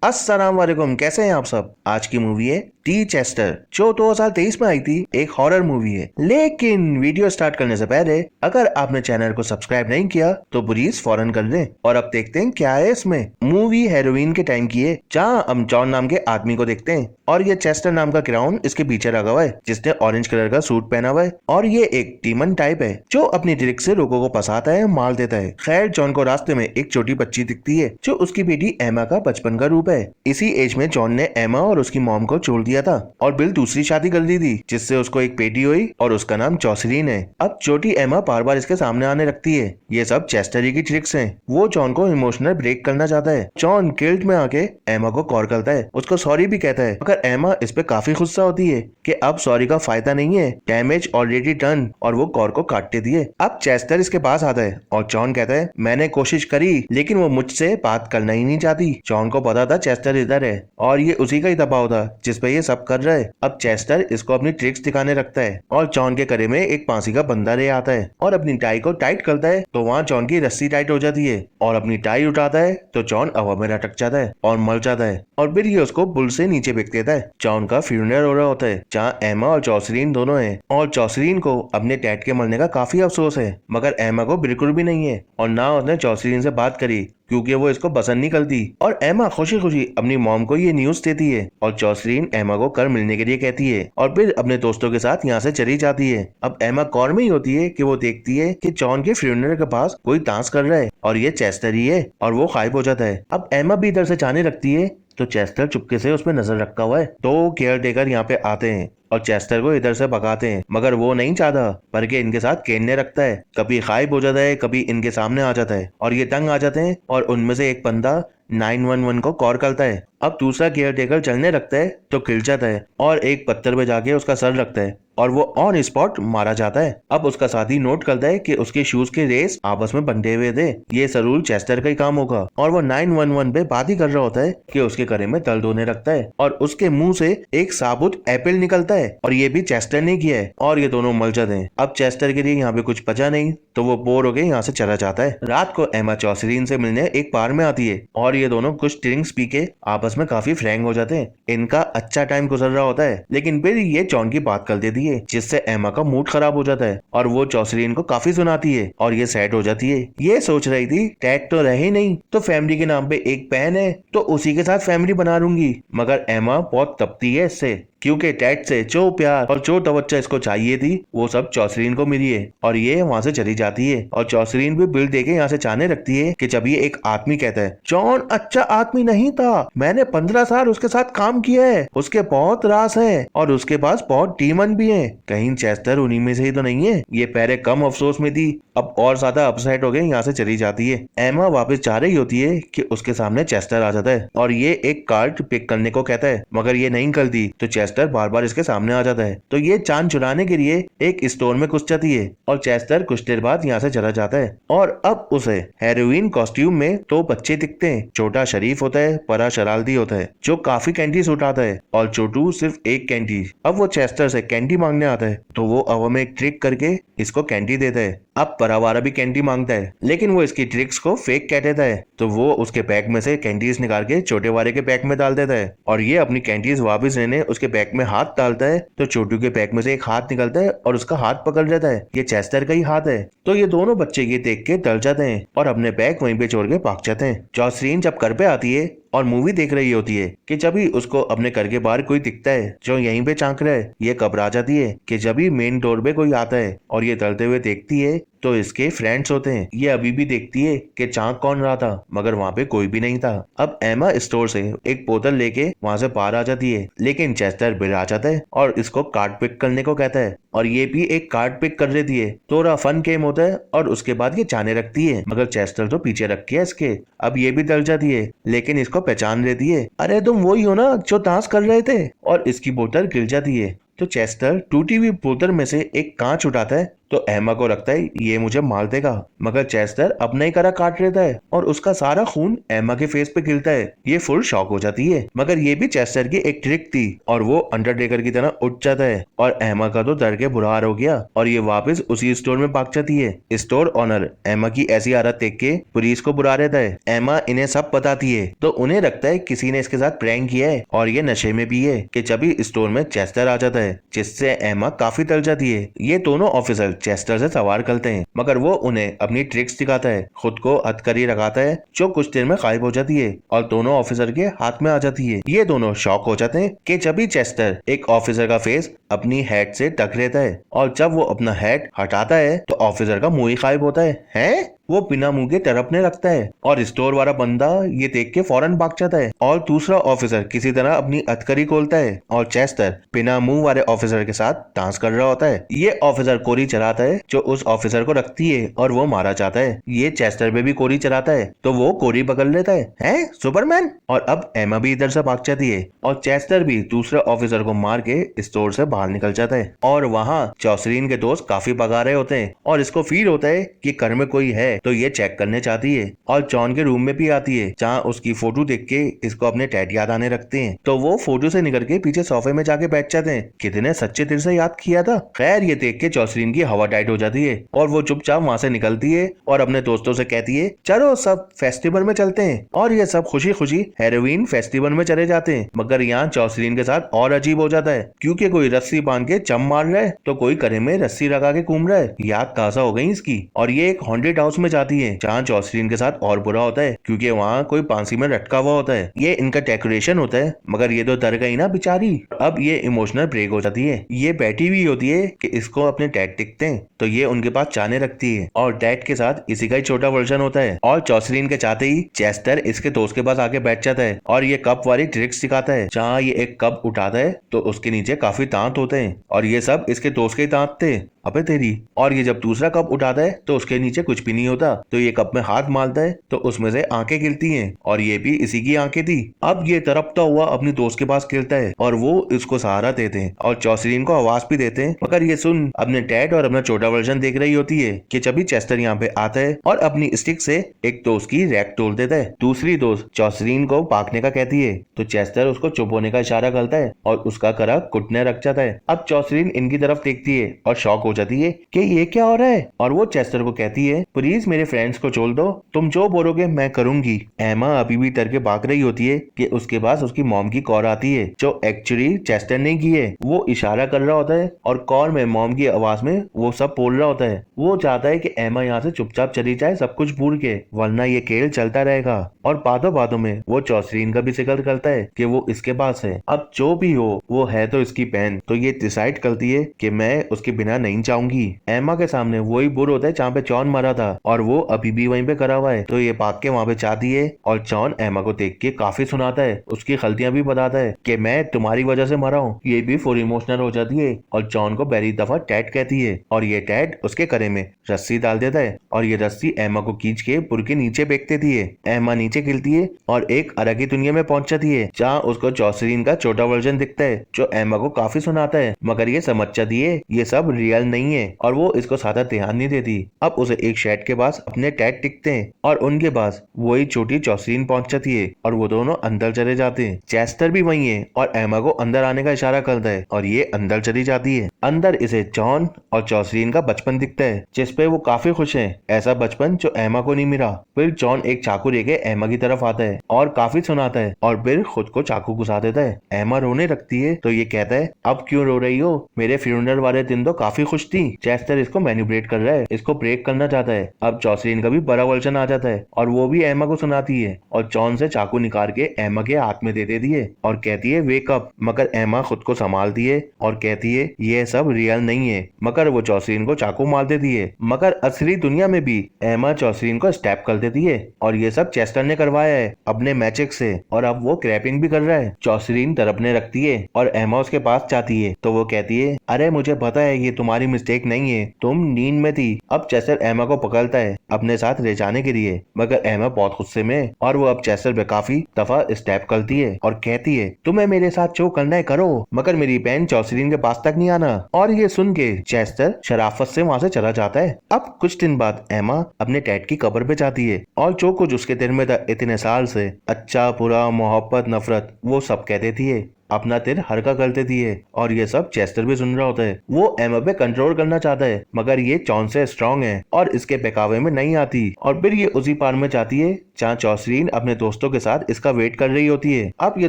अस्सलाम वालेकुम, कैसे हैं आप सब। आज की मूवी है टी चेस्टर, जो 2023 में आई थी। एक हॉरर मूवी है। लेकिन वीडियो स्टार्ट करने से पहले अगर आपने चैनल को सब्सक्राइब नहीं किया तो प्लीज फौरन कर लें। और अब देखते हैं क्या है इसमें। मूवी हेरोइन के टाइम की है, जहाँ हम जॉन नाम के आदमी को देखते हैं और ये चेस्टर नाम का क्राउन इसके पीछे लगा हुआ है, जिसने ऑरेंज कलर का सूट पहना हुआ है। और ये एक डीमन टाइप है जो अपनी ट्रिक से लोगों को फंसाता है, मार देता है। खैर, जॉन को रास्ते में एक छोटी बच्ची दिखती है जो उसकी बेटी एमा का बचपन का रूप है। इसी एज में जॉन ने एमा और उसकी मॉम को छोड़ दिया था और बिल दूसरी शादी कर दी थी, जिससे उसको एक बेटी हुई और उसका नाम जॉसलीन है। अब छोटी एमा बार बार इसके सामने आने लगती है। ये सब चेस्टर की ट्रिक्स हैं। वो जॉन को इमोशनल ब्रेक करना चाहता है। जॉन गिल्ट में आके एमा को कॉल करता है, उसको सॉरी भी कहता है, मगर एमा इस पे काफी गुस्सा होती है कि अब सॉरी का फायदा नहीं है, डैमेज ऑलरेडी डन, और वो कॉल को काट देती है। अब चेस्टर इसके पास आता है और जॉन कहता है मैंने कोशिश करी लेकिन वो मुझसे बात करना ही नहीं चाहती। जॉन को पता था चेस्टर इधर है और ये उसी का ही दबाव था जिसपे ये सब कर रहा है। अब चेस्टर इसको अपनी ट्रिक्स दिखाने लगता है और जॉन के करे में एक फांसी का बंदा ले आता है और अपनी टाई को टाइट करता है तो वहाँ जॉन की रस्सी टाइट हो जाती है और अपनी टाई उठाता है तो जॉन हवा में लटक जाता है और मर जाता है और फिर ये उसको बुल से नीचे फेंक देता है। जॉन का फ्यूनरल हो रहा होता है जहाँ एमा और जॉसलीन दोनों हैं और जॉसलीन को अपने डैड के मरने का काफी अफसोस है, मगर एमा को बिल्कुल भी नहीं है और ना उसने जॉसलीन से बात करी क्योंकि वो इसको पसंद नहीं करती। और एमा खुशी खुशी अपनी मॉम को ये न्यूज देती है और जॉसलीन एमा को कल मिलने के लिए कहती है और फिर अपने दोस्तों के साथ यहाँ से चली जाती है। अब एमा कॉर में ही होती है कि वो देखती है कि जॉन के फ्यूनरल के पास कोई डांस कर रहा है और ये चेस्टर ही है और वो गायब हो जाता है। अब एमा भी इधर से जाने लगती है तो चेस्टर चुपके से उसमें नजर रखा हुआ है। तो केयर टेकर यहाँ पे आते हैं और चेस्टर को इधर से भगाते हैं, मगर वो नहीं चाहता बल्कि इनके साथ खेलने रखता है। कभी गायब हो जाता है, कभी इनके सामने आ जाता है और ये तंग आ जाते हैं और उनमें से एक बंदा 911 को कॉल करता है। अब दूसरा केयर टेकर चलने लगता है तो गिर जाता है और एक पत्थर पे जाके उसका सर लगता है और वो ऑन स्पॉट मारा जाता है। अब उसका साथी नोट करता है कि उसके शूज के रेस आपस में बंधे हुए थे, ये जरूर चेस्टर का ही काम होगा और वो 911 पे बात ही कर रहा होता है कि उसके गले में दर्द होने लगता है और उसके मुंह से एक साबुत एप्पल निकलता है और ये भी चेस्टर ने किया है और ये दोनों मर जाते हैं। अब चेस्टर के लिए यहाँ पे कुछ बचा नहीं तो वो बोर होके यहाँ से चला जाता है। रात को एमा जॉसलीन से मिलने एक बार में आती है और ये दोनों कुछ ड्रिंक्स पी के आपस में काफी फ्रैंक हो जाते हैं। इनका अच्छा टाइम गुजर रहा होता है, लेकिन फिर ये जॉन की बात कर देती है जिससे एमा का मूड खराब हो जाता है और वो जॉसलीन को काफी सुनाती है और ये सैड हो जाती है। ये सोच रही थी डैड तो रहे नहीं तो फैमिली के नाम पे एक बहन है तो उसी के साथ फैमिली बना लूंगी, मगर एमा बहुत तपती है इससे क्योंकि डैड से जो प्यार और जो तवज्जो इसको चाहिए थी वो सब जॉसलीन को मिली है और ये वहाँ से चली जाती है। और जॉसलीन भी बिल देके यहाँ से जाने लगती है कि जब ये एक आदमी कहता है जॉन अच्छा आदमी नहीं था, मैंने 15 साल उसके साथ काम किया है, उसके बहुत राज है और उसके पास बहुत डीमन भी है, कहीं चेस्टर उन्हीं में से ही तो नहीं है। ये पहले कम अफसोस में थी, अब और ज्यादा अपसेट हो गए, यहाँ से चली जाती है। एमा वापस जा रही होती है कि उसके सामने चेस्टर आ जाता है और ये एक कार्ड पिक करने को कहता है, मगर ये नहीं करती तो चेस्टर बार बार इसके सामने आ जाता है तो ये चांद चुराने के लिए एक स्टोर में घुस जाती है और चेस्टर कुछ देर बाद यहाँ से चला जाता है। और अब उसे हेरोइन कॉस्ट्यूम में 2 बच्चे दिखते हैं। छोटा शरीफ होता है, बड़ा शरारती होता है जो काफी कैंडीज उठाता है और छोटू सिर्फ एक कैंडी। अब वो चेस्टर से कैंडी मांगने आता है तो वो हवा में एक ट्रिक करके इसको कैंडी देता है। अब बड़ा वाला भी कैंडी मांगता है लेकिन वो इसकी ट्रिक्स को फेक कह देता है तो वो उसके बैग में से कैंडीज निकाल के छोटे वाले के बैग में डाल देता है और ये अपनी कैंडीज वापस लेने उसके बैग में हाथ डालता है तो छोटू के बैग में से एक हाथ निकलता है और उसका हाथ पकड़ लेता है, ये चेस्टर का ही हाथ है। तो ये दोनों बच्चे ये देख के डर जाते हैं और अपने बैग वहीं पे छोड़ के भाग जाते हैं। जॉसलीन जब घर पे आती है और मूवी देख रही होती है कि जब ही उसको अपने घर के बाहर कोई दिखता है जो यहीं पे झांक रहा है, ये घबरा जाती है कि जब ही मेन डोर पे कोई आता है और ये डरते हुए देखती है तो इसके फ्रेंड्स होते हैं। ये अभी भी देखती है कि झांक कौन रहा था, मगर वहाँ पे कोई भी नहीं था। अब एमा स्टोर से एक बोतल लेके वहाँ से बाहर आ जाती है लेकिन चेस्टर बिल आ जाता है और इसको कार्ड पिक करने को कहता है और ये भी एक कार्ड पिक कर लेती है। थोड़ा फन गेम होता है और उसके बाद ये जाने रखती है, मगर चेस्टर तो पीछे रखी है इसके। अब ये भी डर जाती है लेकिन इसको पहचान लेती है, अरे तुम वही हो ना जो डांस कर रहे थे, और इसकी बोतल गिर जाती है तो चेस्टर टूटी हुई बोतल में से एक कांच उठाता है तो एमा को लगता है ये मुझे मार देगा, मगर चेस्टर अपना ही करा काट लेता है और उसका सारा खून एमा के फेस पे गिरता है। ये फुल शॉक हो जाती है, मगर ये भी चेस्टर की एक ट्रिक थी और वो अंडरटेकर की तरह उठ जाता है और एमा का तो डर के बुरा हाल हो गया और ये वापस उसी स्टोर में भाग जाती है। स्टोर ओनर एमा की ऐसी हालत देख के पुलिस को बुला रहता है। एमा इन्हें सब बताती है तो उन्हें लगता है किसी ने इसके साथ प्रैंक किया है और ये नशे में भी है कि जब ही स्टोर में चेस्टर आ जाता है, जिससे एमा काफी डर जाती है। ये दोनों ऑफिसर चेस्टर से सवार करते हैं, मगर वो उन्हें अपनी ट्रिक्स दिखाता है, खुद को हथकड़ी लगाता है जो कुछ देर में गायब हो जाती है और दोनों ऑफिसर के हाथ में आ जाती है। ये दोनों शॉक हो जाते हैं कि जब ही चेस्टर एक ऑफिसर का फेस अपनी हेड से ढक लेता है और जब वो अपना हेड हटाता है तो ऑफिसर का मुंह ही गायब होता है। हैं? वो बिना मुंह के तड़पने लगता है और स्टोर वाला बंदा ये देख के फौरन भाग जाता है और दूसरा ऑफिसर किसी तरह अपनी हथकड़ी खोलता है और चेस्टर बिना मुंह वाले ऑफिसर के साथ डांस कर रहा होता है। ये ऑफिसर कोरी चलाता है जो उस ऑफिसर को रखती है और वो मारा जाता है। ये चेस्टर पे भी कोरी चलाता है तो वो कोरी पकड़ लेता है। हैं? सुपरमैन? और अब एमा भी इधर से भाग जाती है और चेस्टर भी दूसरे ऑफिसर को मार के स्टोर से बाहर निकल जाता है और वहाँ जॉसलीन के दोस्त काफी भगा रहे होते हैं और इसको फील होता है कि घर में कोई है तो ये चेक करने चाहती है और जॉन के रूम में भी आती है जहाँ उसकी फोटो देख के इसको अपने डैड याद आने लगते हैं। तो वो फोटो से निकल के पीछे सोफे में जाके बैठ जाते हैं। कितने सच्चे दिल से याद किया था। खैर ये देख के जॉसलीन की हवा टाइट हो जाती है और वो चुपचाप वहाँ से निकलती है और अपने दोस्तों से कहती है चलो सब फेस्टिवल में चलते हैं और ये सब खुशी खुशी हेरोइन फेस्टिवल में चले जाते हैं। मगर यहाँ जॉसलीन के साथ और अजीब हो जाता है क्योंकि कोई रस्सी बांध के चम मार रहा है तो कोई करे में रस्सी लगा के घूम रहा है। याद ताजा हो गई इसकी और ये एक हॉन्टेड हाउस में जाती है जहाँ जॉसलीन के साथ और बुरा होता है क्योंकि वहाँ कोई फांसी में लटका हुआ होता है। ये इनका डेकोरेशन होता है मगर ये तो डर गई ना बेचारी। अब ये इमोशनल ब्रेक हो जाती है। ये बैठी हुई होती है कि इसको अपने डैड दिखते हैं तो ये उनके पास जाने रखती है और डैड के साथ इसी का ही छोटा वर्जन होता है और जॉसलीन के चाहते ही चेस्टर इसके दोस्त के पास आके बैठ जाता है और ये कप वाली ट्रिक्स सिखाता है। जहाँ ये एक कप उठाता है तो उसके नीचे काफी दांत होते हैं और ये सब इसके दोस्त के दांत थे। अबे तेरी। और ये जब दूसरा कप उठाता है तो उसके नीचे कुछ भी नहीं होता तो ये कप में हाथ मारता है तो उसमें से आंखें गिरती हैं और ये भी इसी की आंखें थी। अब ये तड़पता हुआ अपनी दोस्त के पास गिरता है और वो इसको सहारा देते हैं और जॉसलीन को आवाज भी देते हैं। मगर ये सुन अपने डैड और अपना छोटा वर्जन देख रही होती है कि जब भी चेस्टर यहाँ पे आता है और अपनी स्टिक से एक दोस्त की रैक तोड़ देता है। दूसरी दोस्त जॉसलीन को भागने का कहती है तो चेस्टर उसको चुप होने का इशारा करता है और उसका करा कुटने रख जाता है। अब जॉसलीन इनकी तरफ देखती है और शॉक हो जाती है कि ये क्या हो रहा है और वो चेस्टर को कहती है प्लीज मेरे फ्रेंड्स को छोड़ दो, तुम जो बोलोगे मैं करूंगी। एमा अभी भी डर के भाग रही होती है कि उसके पास उसकी मॉम की कॉल आती है जो एक्चुअली चेस्टर ने की है। वो इशारा कर रहा होता है और कॉल में मॉम की आवाज में वो सब बोल रहा होता है। वो चाहता है कि एमा यहाँ से चुपचाप चली जाए सब कुछ भूल के, वरना ये खेल चलता रहेगा। और बातों बातों में वो जॉसलीन का भी जिक्र करता है कि वो इसके पास है। अब जो भी हो वो है तो इसकी बहन, तो ये डिसाइड करती है कि मैं उसके बिना नहीं जाऊंगी। एमा के सामने वही बुर होता है जहाँ पे जॉन मरा था और वो अभी भी वहीं पे खड़ा हुआ है तो ये भाग के वहाँ पे जाती है और जॉन एमा को देख के काफी सुनाता है, उसकी गलतियां भी बताता है कि मैं तुम्हारी वजह से मरा हूँ। ये भी फुल इमोशनल हो जाती है और जॉन को पहली दफा डैड कहती है और ये डैड उसके गले में रस्सी डाल देता है और ये रस्सी एमा को खींच के पुल के नीचे फेंक देती है। एमा नीचे गिरती है और एक अलग ही दुनिया में पहुंच जाती है जहाँ उसको जॉसलीन का छोटा वर्जन दिखता है जो एमा को काफी सुनाता है, मगर ये समझ जाती है ये सब रियल नहीं है और वो इसको ज्यादा ध्यान नहीं देती। अब उसे एक शेड के पास अपने डैड दिखते हैं और उनके पास वही छोटी जॉसलीन पहुंच जाती है और वो दोनों अंदर चले जाते हैं। चेस्टर भी वही है और एमा को अंदर आने का इशारा करता है और ये अंदर चली जाती है। अंदर इसे जॉन और जॉसलीन का बचपन दिखता है जिसपे वो काफी खुश है, ऐसा बचपन जो एमा को नहीं मिला। फिर जॉन एक चाकू लेके एमा की तरफ आता है और काफी सुनाता है और फिर खुद को चाकू घुसा देता है। एमा रोने लगती है तो ये कहता है अब क्यों रो रही हो, मेरे फ्यूनरल वाले दिन तो काफी खुश थी। चेस्टर इसको मैनिपुलेट कर रहा है, इसको ब्रेक करना चाहता है। अब जॉसलीन का भी बड़ा वर्जन आ जाता है और वो भी एमा को सुनाती है और जॉन से चाकू निकाल के एमा के हाथ में दे देती है और कहती है वेक अप। मगर एमा खुद को संभालती है और कहती है ये सब रियल नहीं है, मगर वो जॉसलीन को चाकू मार देती है। मगर असली दुनिया में भी एमा जॉसलीन को स्टैप कर देती है और ये सब चेस्टर ने करवाया है अपने मैजिक से और अब वो क्रैपिंग भी कर रहा है। जॉसलीन तड़पने रखती है और एमा उसके पास जाती है तो वो कहती है अरे मुझे पता है ये तुम्हारी मिस्टेक नहीं है, तुम नींद में थी। अब चेस्टर एमा को पकड़ता है अपने साथ ले जाने के लिए, मगर एमा बहुत गुस्से में और वो अब चेस्टर पे काफी दफा स्टेप करती है और कहती है तुम्हें मेरे साथ जो करना है करो, मगर मेरी बहन जॉसलिन के पास तक नहीं आना। और ये सुन के चेस्टर शराफत से वहाँ से चला जाता है। अब कुछ दिन बाद एमा अपने डैड की कब्र पे जाती है और जो कुछ उसके दिल में था इतने साल से, अच्छा बुरा मोहब्बत नफरत, वो सब कह देती है, अपना दिल हल्का कर देती है। और ये सब चेस्टर भी सुन रहा होता है। वो एमा पे कंट्रोल करना चाहता है, मगर ये जॉन से स्ट्रांग है और इसके बहकावे में नहीं आती। और फिर ये उसी पार में जाती है जहाँ जॉसलिन अपने दोस्तों के साथ इसका वेट कर रही होती है। अब ये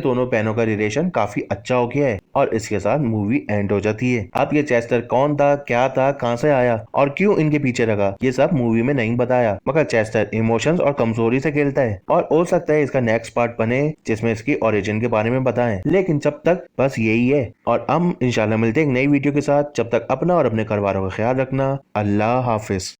दोनों बहनों का रिलेशन काफी अच्छा हो गया है और इसके साथ मूवी एंड हो जाती है। अब ये चेस्टर कौन था, क्या था, कहाँ से आया और क्यों इनके पीछे लगा, ये सब मूवी में नहीं बताया, मगर चेस्टर इमोशंस और कमजोरी से खेलता है और हो सकता है इसका नेक्स्ट पार्ट बने जिसमें इसकी ओरिजिन के बारे में बताएं। लेकिन जब तक बस यही है और हम इंशाल्लाह मिलते हैं एक नई वीडियो के साथ। जब तक अपना और अपने घर वालों का ख्याल रखना। अल्लाह हाफिज।